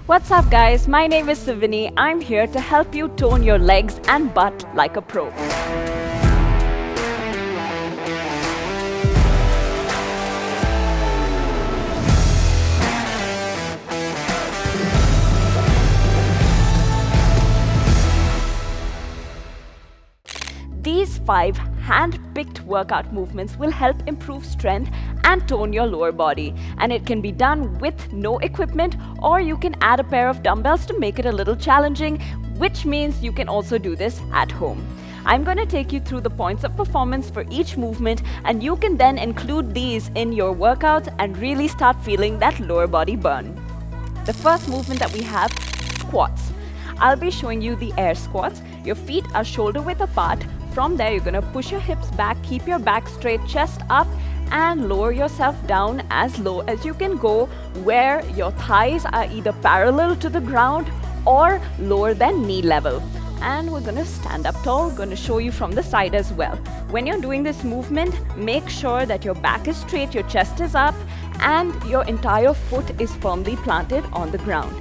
What's up, guys? My name is Sivini. I'm here to help you tone your legs and butt like a pro. These 5 hand-picked workout movements will help improve strength and tone your lower body. And it can be done with no equipment, or you can add a pair of dumbbells to make it a little challenging, which means you can also do this at home. I'm going to take you through the points of performance for each movement, and you can then include these in your workouts and really start feeling that lower body burn. The first movement that we have, squats. I'll be showing you the air squats. Your feet are shoulder width apart. From there, you're going to push your hips back, keep your back straight, chest up, and lower yourself down as low as you can go, where your thighs are either parallel to the ground or lower than knee level. And we're going to stand up tall. Going to show you from the side as well. When you're doing this movement, make sure that your back is straight, your chest is up, and your entire foot is firmly planted on the ground.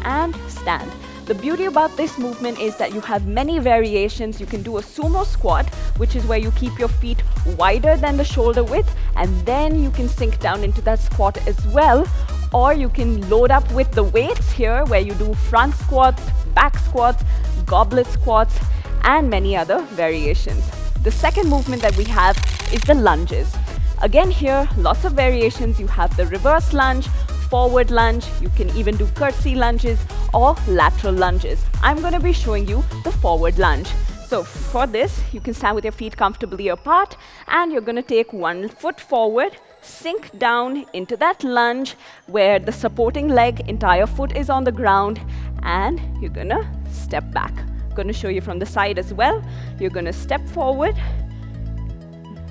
And stand. The beauty about this movement is that you have many variations. You can do a sumo squat, which is where you keep your feet wider than the shoulder width, and then you can sink down into that squat as well. Or you can load up with the weights here, where you do front squats, back squats, goblet squats, and many other variations. The second movement that we have is the lunges. Again here, lots of variations. You have the reverse lunge, forward lunge, you can even do curtsy lunges or lateral lunges. I'm going to be showing you the forward lunge. So for this, you can stand with your feet comfortably apart, and you're going to take one foot forward, sink down into that lunge where the supporting leg, entire foot is on the ground, and you're going to step back. I'm going to show you from the side as well. You're going to step forward,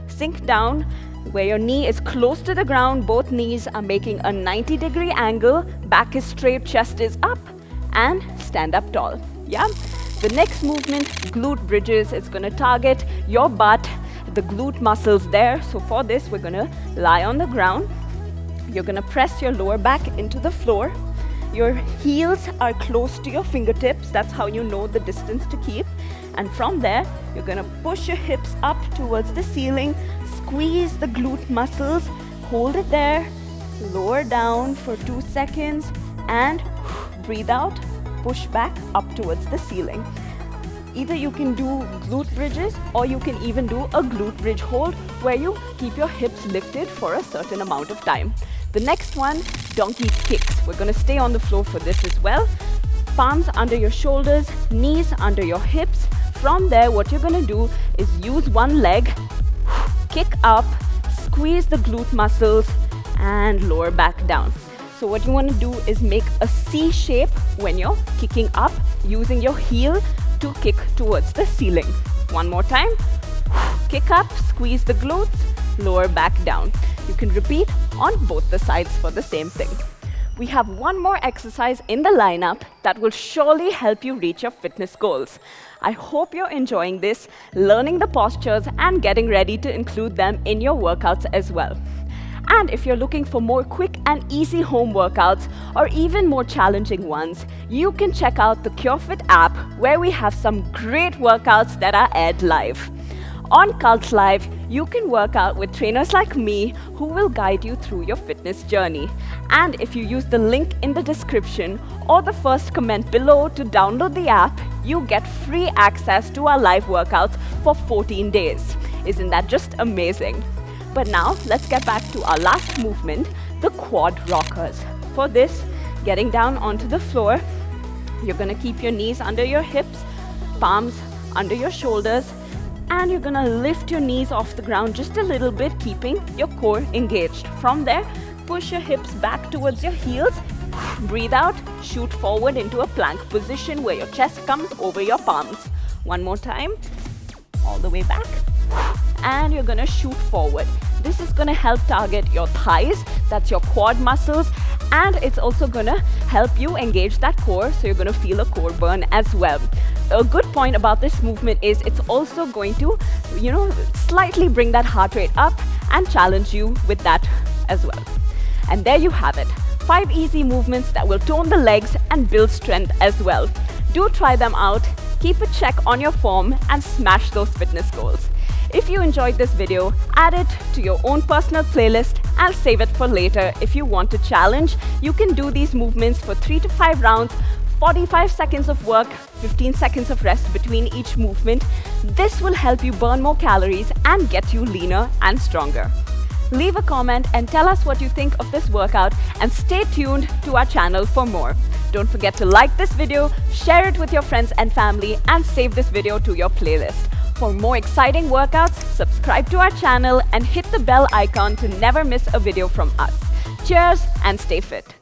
sink down, where your knee is close to the ground, both knees are making a 90-degree angle, back is straight, chest is up, and stand up tall. Yeah. The next movement, glute bridges, is going to target your butt, the glute muscles there. So for this, we're going to lie on the ground. You're going to press your lower back into the floor. Your heels are close to your fingertips. That's how you know the distance to keep. And from there, you're going to push your hips up towards the ceiling, squeeze the glute muscles, hold it there, lower down for 2 seconds, and breathe out, push back up towards the ceiling. Either you can do glute bridges, or you can even do a glute bridge hold where you keep your hips lifted for a certain amount of time. The next one, donkey kicks. We're going to stay on the floor for this as well. Palms under your shoulders, knees under your hips. From there, what you're going to do is use one leg, kick up, squeeze the glute muscles, and lower back down. So what you want to do is make a C shape when you're kicking up, using your heel to kick towards the ceiling. One more time. Kick up, squeeze the glutes, lower back down. You can repeat on both the sides for the same thing. We have one more exercise in the lineup that will surely help you reach your fitness goals. I hope you're enjoying this, learning the postures, and getting ready to include them in your workouts as well. And if you're looking for more quick and easy home workouts, or even more challenging ones, you can check out the CureFit app, where we have some great workouts that are aired live. On Cult Live, you can work out with trainers like me who will guide you through your fitness journey. And if you use the link in the description or the first comment below to download the app, you get free access to our live workouts for 14 days. Isn't that just amazing? But now, let's get back to our last movement, the quad rockers. For this, getting down onto the floor, you're going to keep your knees under your hips, palms under your shoulders, and you're going to lift your knees off the ground just a little bit, keeping your core engaged. From there, push your hips back towards your heels, breathe out, shoot forward into a plank position where your chest comes over your palms. One more time, all the way back, and you're going to shoot forward. This is going to help target your thighs, that's your quad muscles, and it's also going to help you engage that core, so you're going to feel a core burn as well. A good point about this movement is it's also going to, slightly bring that heart rate up and challenge you with that as well. And there you have it. 5 easy movements that will tone the legs and build strength as well. Do try them out, keep a check on your form, and smash those fitness goals. If you enjoyed this video, add it to your own personal playlist and save it for later. If you want to challenge, you can do these movements for 3 to 5 rounds, 45 seconds of work, 15 seconds of rest between each movement. This will help you burn more calories and get you leaner and stronger. Leave a comment and tell us what you think of this workout, and stay tuned to our channel for more. Don't forget to like this video, share it with your friends and family, and save this video to your playlist. For more exciting workouts, subscribe to our channel and hit the bell icon to never miss a video from us. Cheers and stay fit.